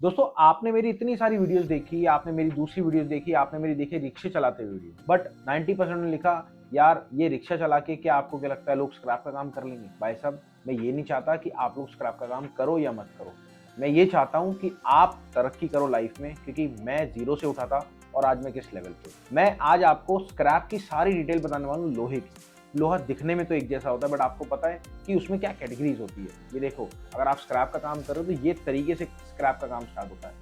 दोस्तों आपने मेरी इतनी सारी वीडियोस देखी, आपने मेरी दूसरी वीडियोस देखी, आपने मेरी देखी रिक्शे चलाते हुए वीडियो, बट 90% ने लिखा यार ये रिक्शा चला के क्या आपको क्या लगता है लोग स्क्रैप का काम कर लेंगे? भाई साहब मैं ये नहीं चाहता कि आप लोग स्क्रैप का काम करो या मत करो। मैं ये चाहता हूँ कि आप तरक्की करो लाइफ में, क्योंकि मैं ज़ीरो से उठा था और आज मैं किस लेवल पे हूँ। मैं आज आपको स्क्रैप की सारी डिटेल बताने वाला हूँ लोहे की। लोहा दिखने में तो एक जैसा होता है, बट आपको पता है कि उसमें क्या कैटेगरीज होती है। ये देखो, अगर आप स्क्रैप का काम कर रहे हो तो ये तरीके से स्क्रैप का काम स्टार्ट होता है।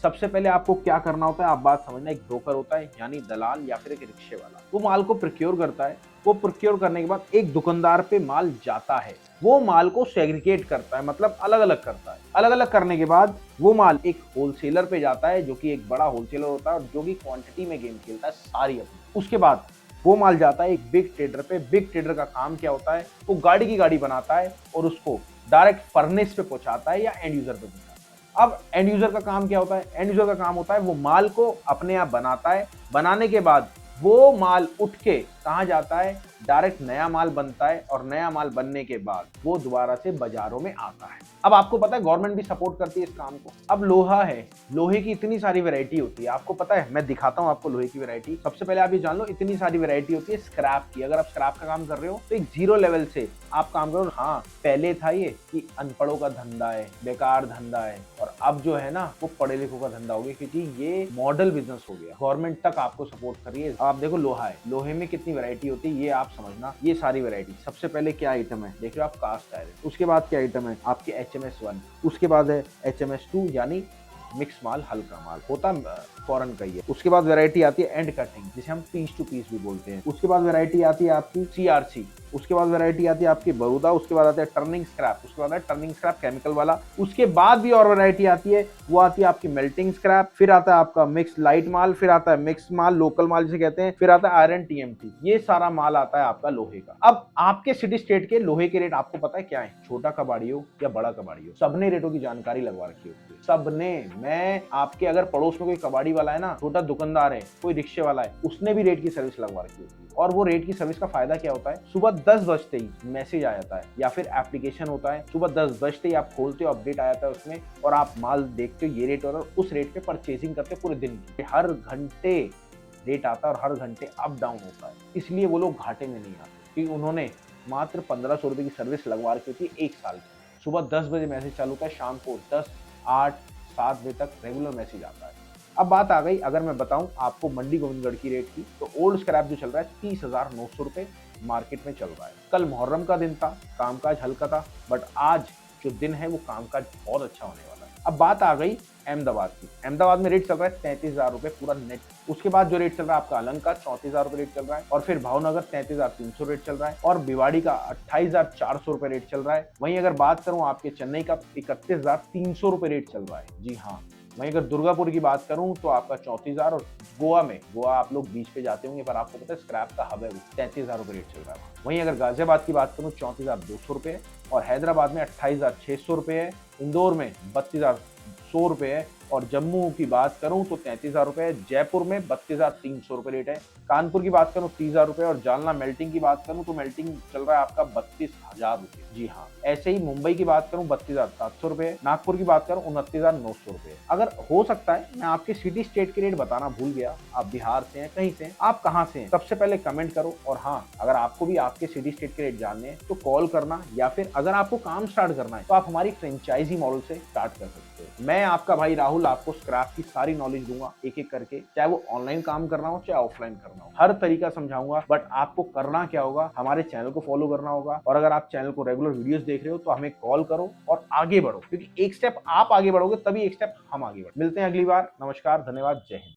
सबसे पहले आपको क्या करना होता है, आप बात समझना। एक ब्रोकर होता है यानी दलाल या फिर एक रिक्शे वाला, वो माल को प्रोक्योर करता है। वो प्रोक्योर करने के बाद एक दुकानदार पे माल जाता है। वो माल को सेग्रीगेट करता है, मतलब अलग अलग करता है। अलग अलग करने के बाद वो माल एक होलसेलर पे जाता है, जो कि एक बड़ा होलसेलर होता है और जो कि क्वांटिटी में गेम खेलता है सारी अपनी। उसके बाद वो माल जाता है एक बिग ट्रेडर पे। बिग ट्रेडर का काम क्या होता है, वो गाड़ी की गाड़ी बनाता है और उसको डायरेक्ट फर्नेस पे पहुंचाता है या एंड यूजर पे पहुंचाता है। अब एंड यूजर का काम क्या होता है, एंड यूजर का काम होता है वो माल को अपने आप बनाता है। बनाने के बाद वो माल उठ के कहाँ जाता है, डायरेक्ट नया माल बनता है और नया माल बनने के बाद वो दोबारा से बाजारों में आता है। अब आपको पता है गवर्नमेंट भी सपोर्ट करती है इस काम को। अब लोहा है, लोहे की इतनी सारी वैरायटी होती है, आपको पता है। मैं दिखाता हूँ आपको लोहे की वैरायटी। सबसे पहले आप ये जान लो, इतनी सारी वैरायटी होती है स्क्रैप की। अगर आप स्क्रैप का काम कर रहे हो तो एक जीरो लेवल से आप काम करो। हाँ, पहले था ये कि अनपढ़ों का धंधा है, बेकार धंधा है, और अब जो है ना वो पढ़े लिखों का धंधा हो गया, क्योंकि ये मॉडल बिजनेस हो गया। गवर्नमेंट तक आपको सपोर्ट कर रही है। आप देखो लोहा है, लोहे में कितनी वैरायटी होती है ये आप समझना। ये सारी वैरायटी, सबसे पहले क्या आइटम है देख रहे हो आप, कास्ट आयरन। उसके बाद क्या आइटम है आपके HMS1। उसके बाद है HMS2 यानी मिक्स माल, हल्का माल होता फॉरेन का ही है। उसके बाद वैरायटी आती है एंड कटिंग, जिसे हम पीस टू पीस भी बोलते हैं। उसके बाद वैरायटी आती है आपकी CRC। उसके बाद वैरायटी आती है आपकी बरूदा। उसके बाद आता है टर्निंग स्क्रैप। उसके बाद है टर्निंग स्क्रैप केमिकल वाला। उसके बाद भी और वैरायटी आती है, वो आती है आपकी मेल्टिंग स्क्रैप। फिर आता है आपका मिक्स लाइट माल। फिर आता है मिक्स माल, लोकल माल जिसे कहते हैं। फिर आता है आयरन TMT। ये सारा माल आता है आपका लोहे का। अब आपके सिटी स्टेट के लोहे के रेट आपको पता है क्या है? छोटा कबाड़ी हो या बड़ा कबाड़ी हो, सबने रेटों की जानकारी लगवा रखी होती है, सबने। मैं आपके अगर पड़ोस में कोई कबाड़ी वाला है ना, छोटा दुकानदार है, कोई रिक्शे वाला है, उसने भी रेट की सर्विस लगवा रखी होती है। और वो रेट की सर्विस का फायदा क्या होता है, सुबह 10 बजते ही मैसेज आ जाता है या फिर एप्लीकेशन होता है। सुबह 10 बजते ही आप खोलते हो, अपडेट आ जाता है उसमें, और आप माल देखते हो ये रेट और उस रेट पे परचेजिंग करते हो पूरे दिन की। हर घंटे रेट आता है और हर घंटे अप डाउन होता है, इसलिए वो लोग घाटे में नहीं आते, क्योंकि उन्होंने मात्र 1500 रुपए की सर्विस लगवा रखी होती है 1 साल की। सुबह 10 बजे मैसेज चालू होता है, शाम को 10, 8, 7 बजे तक रेगुलर मैसेज आता है। अब बात आ गई, अगर मैं बताऊं आपको मंडी गोविंदगढ़ की रेट की, तो ओल्ड स्क्रैप जो चल रहा है 30,900 रुपए मार्केट में चल रहा है। कल मुहर्रम का दिन था, कामकाज हल्का था, बट आज जो दिन है वो कामकाज बहुत अच्छा होने वाला है। अब बात आ गई अहमदाबाद की। अहमदाबाद में रेट चल रहा है 33,000 रुपए पूरा नेट। उसके बाद जो रेट चल रहा है आपका अलंग का 34,000 रुपए रेट चल रहा है, और फिर भावनगर 33,300 रेट चल रहा है, और भिवाड़ी का 28,400 रुपए रेट चल रहा है। वहीं अगर बात करूं आपके चेन्नई का 31,300 रुपए रेट चल रहा है। जी हाँ। वहीं अगर दुर्गापुर की बात करूं तो आपका 34,000, और गोवा आप लोग बीच पे जाते होंगे, पर आपको पता है स्क्रैप का हब है, 33,000 रुपए रेट चल रहा है। वहीं अगर गाजियाबाद की बात करूं 34,200 रुपए, और हैदराबाद में 28,600 रुपए है। इंदौर में 32,100 रुपए है, और जम्मू की बात करूं तो 33,000 रुपए है। जयपुर में 32,300 रुपए रेट है। कानपुर की बात करूं 30,000 रुपए, और जालना मेल्टिंग की बात करूं तो मेल्टिंग चल रहा है आपका 32,000 रुपए। जी हाँ। ऐसे ही मुंबई की बात करूं 32,700 रुपए, नागपुर की बात करूं 29,900 रुपए। अगर हो सकता है मैं आपके सिटी स्टेट के रेट बताना भूल गया, आप बिहार से हैं, कहीं से हैं, आप कहाँ से हैं, सबसे पहले कमेंट करो। और हाँ, अगर आपको भी आपके सिटी स्टेट के रेट जानने हैं तो कॉल करना, या फिर अगर आपको काम स्टार्ट करना है तो आप हमारी फ्रेंचाइजी मॉडल से स्टार्ट कर सकते हो। मैं आपका भाई राहुल आपको स्क्रैप की सारी नॉलेज दूंगा एक एक करके, चाहे वो ऑनलाइन काम करना हो चाहे ऑफलाइन करना हो, हर तरीका समझाऊंगा। बट आपको करना क्या होगा, हमारे चैनल को फॉलो करना होगा, और अगर आप चैनल को रेगुलर वीडियोस देख रहे हो तो हमें कॉल करो और आगे बढ़ो, क्योंकि एक स्टेप आप आगे बढ़ोगे तभी एक स्टेप हम आगे बढ़। मिलते हैं अगली बार। नमस्कार, धन्यवाद, जय हिंद।